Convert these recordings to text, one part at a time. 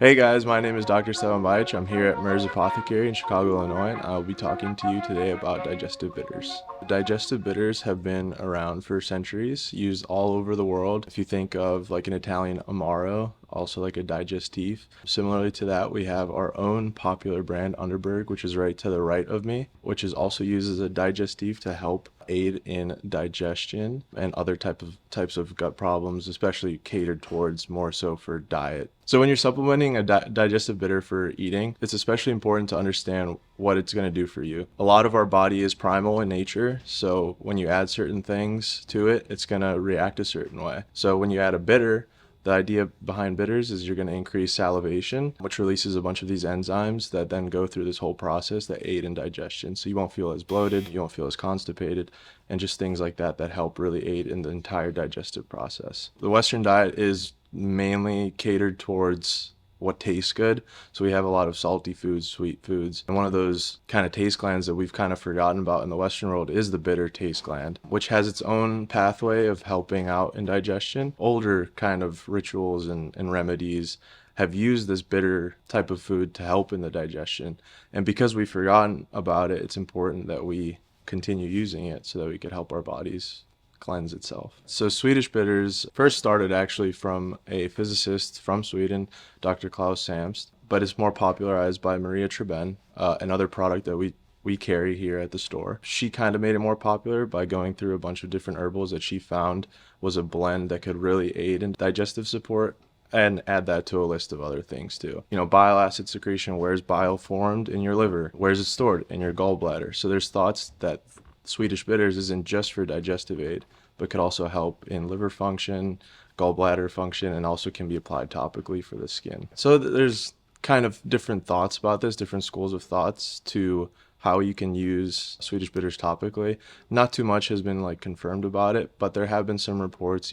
Hey guys, my name is Dr. Stevan. I'm here at MERS Apothecary in Chicago, Illinois, and I'll be talking to you today about digestive bitters. Digestive bitters have been around for centuries, used all over the world. If you think of like an Italian Amaro, also like a digestif. Similarly to that, we have our own popular brand Underberg, which is right to the right of me, which is also used as a digestif to help aid in digestion and other types of gut problems, especially catered towards more so for diet. So when you're supplementing a digestive bitter for eating, it's especially important to understand what it's going to do for you. A lot of our body is primal in nature, so when you add certain things to it, it's going to react a certain way. So when you add a bitter, the idea behind bitters is you're going to increase salivation, which releases a bunch of these enzymes that then go through this whole process that aid in digestion. So you won't feel as bloated, you won't feel as constipated, and just things like that that help really aid in the entire digestive process. The Western diet is mainly catered towards what tastes good. So we have a lot of salty foods, sweet foods. And one of those kind of taste glands that we've kind of forgotten about in the Western world is the bitter taste gland, which has its own pathway of helping out in digestion. Older kind of rituals and remedies have used this bitter type of food to help in the digestion. And because we've forgotten about it, it's important that we continue using it so that we could help our bodies cleanse itself. So Swedish bitters first started actually from a physicist from Sweden, Dr. Klaus Samst, but it's more popularized by Maria Treben, another product that we carry here at the store. She kind of made it more popular by going through a bunch of different herbals that she found was a blend that could really aid in digestive support, and add that to a list of other things too. You know, bile acid secretion, where's bile formed in your liver? Where's it stored? In your gallbladder. So there's thoughts that Swedish bitters isn't just for digestive aid, but could also help in liver function, gallbladder function, and also can be applied topically for the skin. So there's kind of different thoughts about this, different schools of thoughts to how you can use Swedish bitters topically. Not too much has been like confirmed about it, but there have been some reports,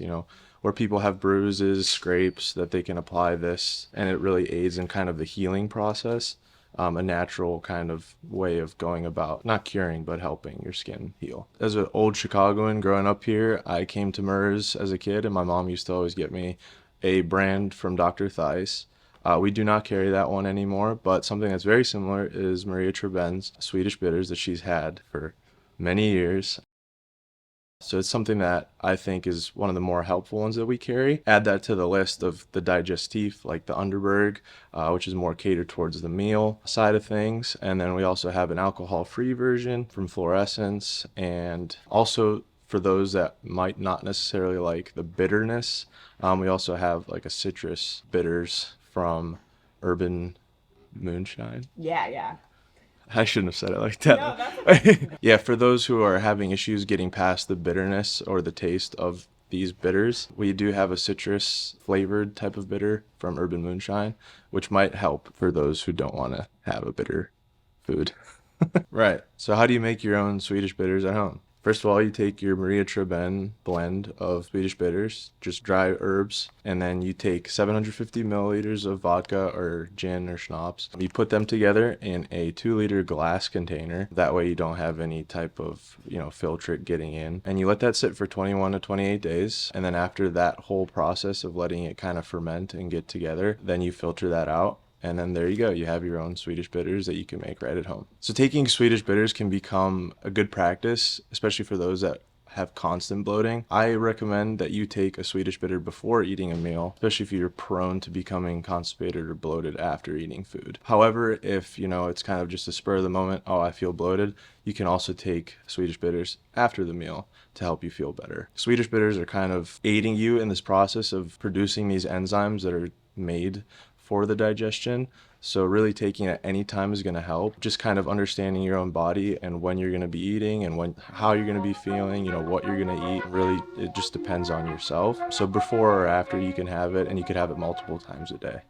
where people have bruises, scrapes, that they can apply this, and it really aids in kind of the healing process. A natural kind of way of going about not curing but helping your skin heal. As an old Chicagoan growing up here, I came to MERS as a kid, and my mom used to always get me a brand from Dr. Theis. We do not carry that one anymore, but something that's very similar is Maria Treben's Swedish bitters that she's had for many years. So it's something that I think is one of the more helpful ones that we carry. Add that to the list of the digestif, like the Underberg, which is more catered towards the meal side of things. And then we also have an alcohol-free version from Fluorescence. And also for those that might not necessarily like the bitterness, we also have like a citrus bitters from Urban Moonshine. Yeah, yeah. I shouldn't have said it like No, that. that's okay. Yeah, for those who are having issues getting past the bitterness or the taste of these bitters, we do have a citrus flavored type of bitter from Urban Moonshine, which might help for those who don't want to have a bitter food. Right. So how do you make your own Swedish bitters at home? First of all, you take your Maria Treben blend of Swedish bitters, just dry herbs, and then you take 750 milliliters of vodka or gin or schnapps. You put them together in a 2-liter glass container. That way you don't have any type of, filtrate getting in. And you let that sit for 21 to 28 days. And then after that whole process of letting it kind of ferment and get together, then you filter that out. And then there you go. You have your own Swedish bitters that you can make right at home. So taking Swedish bitters can become a good practice, especially for those that have constant bloating. I recommend that you take a Swedish bitter before eating a meal, especially if you're prone to becoming constipated or bloated after eating food. However, if it's kind of just a spur of the moment, oh, I feel bloated, you can also take Swedish bitters after the meal to help you feel better. Swedish bitters are kind of aiding you in this process of producing these enzymes that are made for the digestion. So really taking it at any time is going to help. Just kind of understanding your own body and when you're going to be eating and how you're going to be feeling, what you're going to eat. Really, it just depends on yourself. So before or after you can have it, and you could have it multiple times a day.